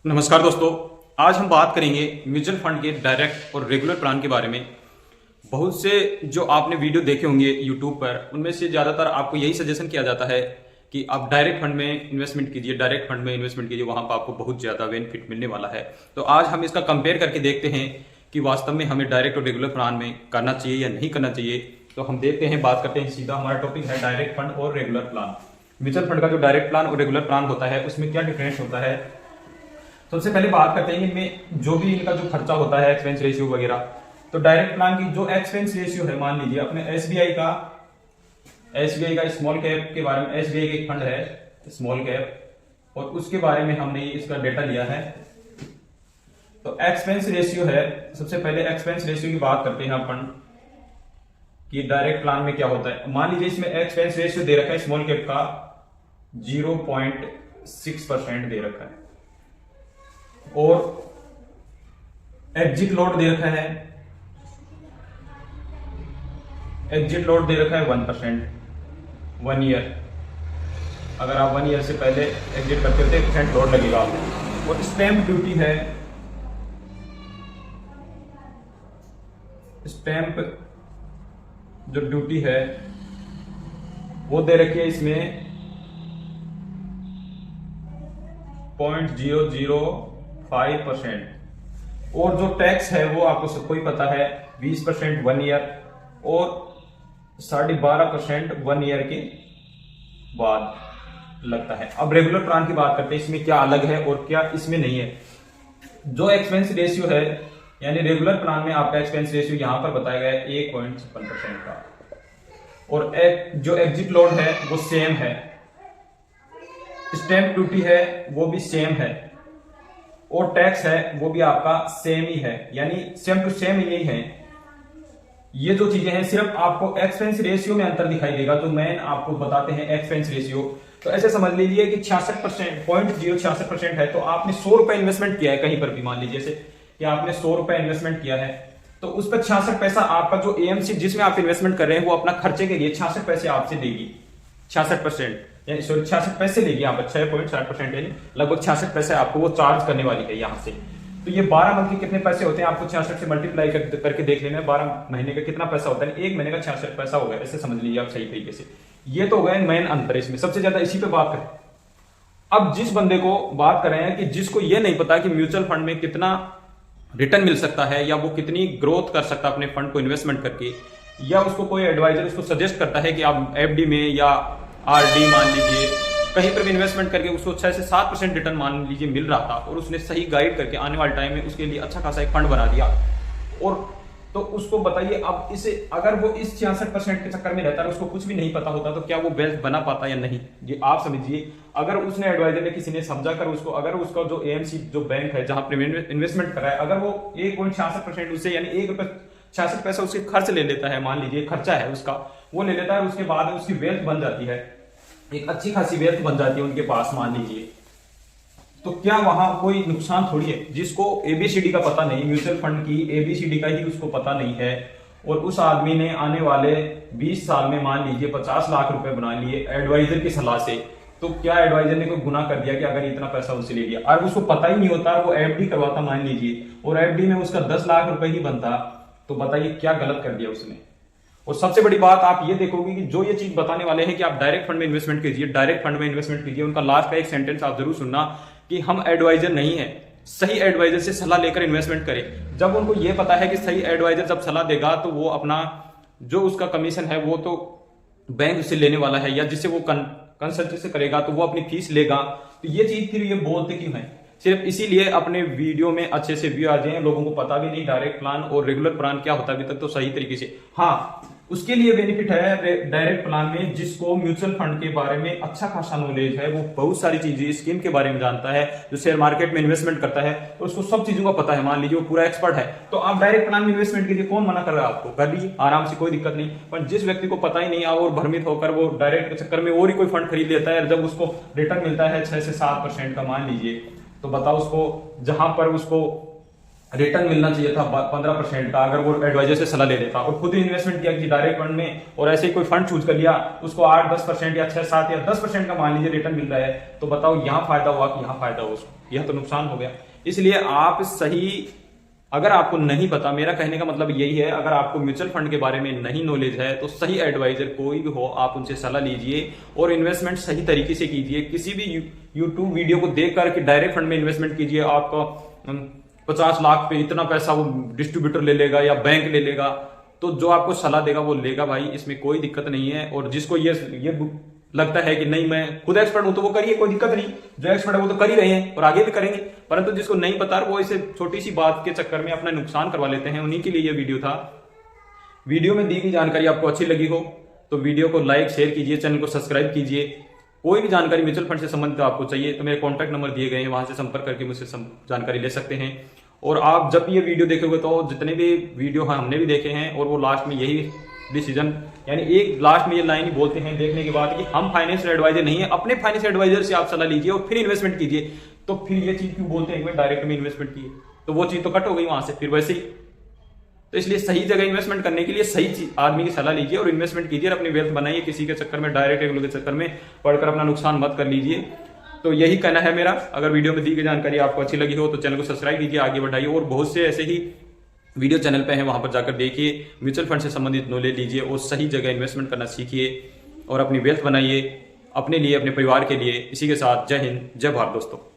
नमस्कार दोस्तों। आज हम बात करेंगे म्यूचुअल फंड के डायरेक्ट और रेगुलर प्लान के बारे में। बहुत से जो आपने वीडियो देखे होंगे यूट्यूब पर, उनमें से ज़्यादातर आपको यही सजेशन किया जाता है कि आप डायरेक्ट फंड में इन्वेस्टमेंट कीजिए, डायरेक्ट फंड में इन्वेस्टमेंट कीजिए, वहां पर आपको बहुत ज़्यादा बेनिफिट मिलने वाला है। तो आज हम इसका कंपेयर करके देखते हैं कि वास्तव में हमें डायरेक्ट और रेगुलर प्लान में करना चाहिए या नहीं करना चाहिए। तो हम देखते हैं, बात करते हैं सीधा। हमारा टॉपिक है डायरेक्ट फंड और रेगुलर प्लान। म्यूचुअल फंड का जो डायरेक्ट प्लान और रेगुलर प्लान होता है, उसमें क्या डिफरेंस होता है। सबसे पहले बात करते हैं इनमें जो भी इनका जो खर्चा होता है, एक्सपेंस रेशियो वगैरह। तो डायरेक्ट प्लान की जो एक्सपेंस रेशियो है, मान लीजिए अपने एसबीआई का स्मॉल कैप के बारे में, एसबीआई का एक फंड है स्मॉल कैप, और उसके बारे में हमने इसका डेटा लिया है। तो एक्सपेंस रेशियो है, सबसे पहले एक्सपेंस रेशियो की बात करते हैं अपन कि डायरेक्ट प्लान में क्या होता है। मान लीजिए इसमें एक्सपेंस रेशियो दे रखा है स्मॉल कैप का 0.6% दे रखा है, और एग्जिट लोड दे रखा है, 1% 1 ईयर। अगर आप 1 ईयर से पहले एग्जिट करते हो तो 1% लोड लगेगा आपको। और स्टैंप ड्यूटी है, स्टैंप जो ड्यूटी है वो दे रखी है इसमें 0.005%। और जो टैक्स है वो आपको सबको ही पता है, 20% 1 ईयर और 12.5% 1 ईयर के बाद लगता है। अब रेगुलर प्लान की बात करते हैं, इसमें क्या अलग है और क्या इसमें नहीं है। जो एक्सपेंस रेशियो है, यानी रेगुलर प्लान में आपका एक्सपेंस रेशियो यहां पर बताया गया है 1.56% का, और जो एग्जिट लोड है वो सेम है, स्टैंप ड्यूटी है वो भी सेम है, और टैक्स है वो भी आपका सेम ही है, यानी सेम टू सेम यही है। ये जो चीजें हैं, सिर्फ आपको एक्सपेंस रेशियो में अंतर दिखाई देगा। तो मैं आपको बताते हैं एक्सपेंस रेशियो। तो ऐसे समझ लीजिए कि 66% है, तो आपने 100 रुपए इन्वेस्टमेंट किया है कहीं पर भी, मान लीजिए से कि आपने 100 रुपए इन्वेस्टमेंट किया है, तो उस पर 66 पैसा आपका जो एएमसी जिसमें आप इन्वेस्टमेंट कर रहे हैं वो अपना खर्चे के लिए 66 पैसे आपसे देगी। 66% यानी 66 पैसे लेगी यहाँ पर, 6.60% यानी लगभग 66 पैसे आपको वो चार्ज करने वाली है यहाँ से। तो ये 12 मंथ के कितने पैसे होते हैं, आपको 66 से मल्टीप्लाई करके देख लेना है। 12 महीने का कितना पैसा होता है, 1 महीने का 66 पैसा होगा, ऐसे समझ लीजिए आप सही तरीके से। ये तो हो गया मेन अंतर इसमें। सबसे ज्यादा इसी पे बात करें। अब जिस बंदे को बात कर रहे हैं कि जिसको ये नहीं पता कि म्यूचुअल फंड में कितना रिटर्न मिल सकता है या वो कितनी ग्रोथ कर सकता है अपने फंड को इन्वेस्टमेंट करके, या उसको कोई एडवाइजर उसको सजेस्ट करता है कि आप एफडी में या आरडी मान लीजिए कहीं पर भी इन्वेस्टमेंट करके उसको 6 से 7% रिटर्न मान लीजिए मिल रहा था, और उसने सही गाइड करके आने वाले टाइम में उसके लिए अच्छा खासा एक फंड बना दिया, और तो उसको बताइए अब इसे, अगर वो इस 66% के चक्कर में रहता है, उसको कुछ भी नहीं पता होता, तो क्या वो वेल्थ बना पाता या नहीं। ये आप समझिए। अगर उसने एडवाइजर ने किसी ने समझा कर उसको, अगर उसका जो एएमसी जो बैंक है जहां पर इन्वेस्टमेंट कर रहा है, अगर वो 1.66% उससे यानी 1 रुपए 66 पैसा उसके खर्च ले लेता है, मान लीजिए खर्चा है उसका, वो ले लेता है, उसके बाद उसकी वेल्थ बन जाती है, एक अच्छी खासी वेल्थ बन जाती है उनके पास मान लीजिए, तो क्या वहां कोई नुकसान थोड़ी है। जिसको एबीसीडी का पता नहीं, म्यूचुअल फंड की एबीसीडी का ही उसको पता नहीं है, और उस आदमी ने आने वाले 20 साल में मान लीजिए 50 लाख रुपए बना लिए एडवाइजर की सलाह से, तो क्या एडवाइजर ने कोई गुनाह कर दिया कि अगर इतना पैसा उससे ले लिया, और उसको पता ही नहीं होता, वो एफडी करवाता मान लीजिए, और एफडी में उसका 10 लाख रुपए ही बनता, तो बताइए क्या गलत कर दिया उसने। और सबसे बड़ी बात आप ये देखोगे कि जो ये चीज बताने वाले हैं कि आप डायरेक्ट फंड में इन्वेस्टमेंट कीजिए, डायरेक्ट फंड में इन्वेस्टमेंट कीजिए, उनका लास्ट का एक सेंटेंस आप जरूर सुनना कि हम एडवाइजर नहीं है, सही एडवाइजर से सलाह लेकर इन्वेस्टमेंट करें। जब उनको ये पता है कि सही एडवाइजर जब सलाह देगा तो वो अपना जो उसका कमीशन है वो तो बैंक से लेने वाला है, या जिससे वो कंसल्टेंसी करेगा तो वो अपनी फीस लेगा। तो ये चीज फिर ये बोलते क्यों है, सिर्फ इसीलिए अपने वीडियो में अच्छे से व्यू आ जाए। लोगों को पता भी नहीं डायरेक्ट प्लान और रेगुलर प्लान क्या होता है अभी तक तो सही तरीके से। हाँ, उसके लिए बेनिफिट है डायरेक्ट प्लान में, जिसको म्यूचुअल फंड के बारे में अच्छा खासा नॉलेज है, वो बहुत सारी चीजें स्कीम के बारे में जानता है, जो शेयर मार्केट में इन्वेस्टमेंट करता है तो उसको सब चीजों का पता है, मान लीजिए वो पूरा एक्सपर्ट है। तो आप डायरेक्ट प्लान में इन्वेस्टमेंट कीजिए, कौन मना कर रहा है आपको, कर लीजिए आराम से, कोई दिक्कत नहीं। पर जिस व्यक्ति को पता ही नहीं और भ्रमित होकर वो डायरेक्ट के चक्कर में और ही कोई फंड खरीद लेता है, जब उसको रिटर्न मिलता है 6 से 7% का मान लीजिए, तो बताओ उसको, जहां पर उसको रिटर्न मिलना चाहिए था 15% का, अगर वो एडवाइजर से सलाह ले लेता और खुद ही इन्वेस्टमेंट किया कि डायरेक्ट फंड में, और ऐसे ही कोई फंड चूज कर लिया, उसको 8-10% या 6-7 या 10% का मान लीजिए रिटर्न मिल रहा है, तो बताओ यहाँ फायदा हुआ कि यहाँ फायदा हुआ उसको, यह तो नुकसान हो गया। इसलिए आप सही, अगर आपको नहीं पता, मेरा कहने का मतलब यही है, अगर आपको म्यूचुअल फंड के बारे में नहीं नॉलेज है तो सही एडवाइजर कोई भी हो आप उनसे सलाह लीजिए और इन्वेस्टमेंट सही तरीके से कीजिए। किसी भी यूट्यूब वीडियो को देख कर कि डायरेक्ट फंड में इन्वेस्टमेंट कीजिए, आपका 50 लाख पे इतना पैसा वो डिस्ट्रीब्यूटर ले लेगा या बैंक ले लेगा, तो जो आपको सलाह देगा वो लेगा भाई, इसमें कोई दिक्कत नहीं है। और जिसको ये लगता है कि नहीं मैं खुद एक्सपर्ट हूं तो वो करिए, कोई दिक्कत नहीं, जो एक्सपर्ट है वो तो कर ही रहे हैं और आगे भी करेंगे। परंतु जिसको नहीं पता वो इसे छोटी सी बात के चक्कर में अपना नुकसान करवा लेते हैं, उन्हीं के लिए ये वीडियो था। वीडियो में दी गई जानकारी आपको अच्छी लगी हो तो वीडियो को लाइक शेयर कीजिए, चैनल को सब्सक्राइब कीजिए। कोई भी जानकारी म्यूचुअल फंड से संबंधित आपको चाहिए तो मेरे कॉन्टैक्ट नंबर दिए गए हैं, वहां से संपर्क करके मुझसे जानकारी ले सकते हैं। और आप जब ये वीडियो देखोगे तो जितने भी वीडियो हमने भी देखे हैं, और वो लास्ट में यही डिसीजन, यानी एक लास्ट में ये लाइन ही बोलते हैं देखने के बाद कि हम फाइनेंशियल एडवाइजर नहीं है, अपने फाइनेंशियल एडवाइजर से आप सलाह लीजिए और फिर इन्वेस्टमेंट कीजिए। तो फिर ये चीज क्यों बोलते हैं कि डायरेक्ट में इन्वेस्टमेंट किए, तो वो चीज तो कट हो गई वहां से फिर वैसे ही। तो इसलिए सही जगह इन्वेस्टमेंट करने के लिए सही आदमी की सलाह लीजिए और इन्वेस्टमेंट कीजिए और अपनी वेल्थ बनाइए। किसी के चक्कर में, डायरेक्ट के चक्कर में पढ़कर अपना नुकसान मत कर लीजिए। तो यही कहना है मेरा। अगर वीडियो में दी गई जानकारी आपको अच्छी लगी हो तो चैनल को सब्सक्राइब कीजिए, आगे बढ़ाइए। और बहुत से ऐसे ही वीडियो चैनल पे हैं, वहां पर जाकर देखिए, म्यूचुअल फंड से संबंधित नॉलेज लीजिए और सही जगह इन्वेस्टमेंट करना सीखिए और अपनी वेल्थ बनाइए अपने लिए, अपने परिवार के लिए। इसी के साथ जय हिंद, जय भारत दोस्तों।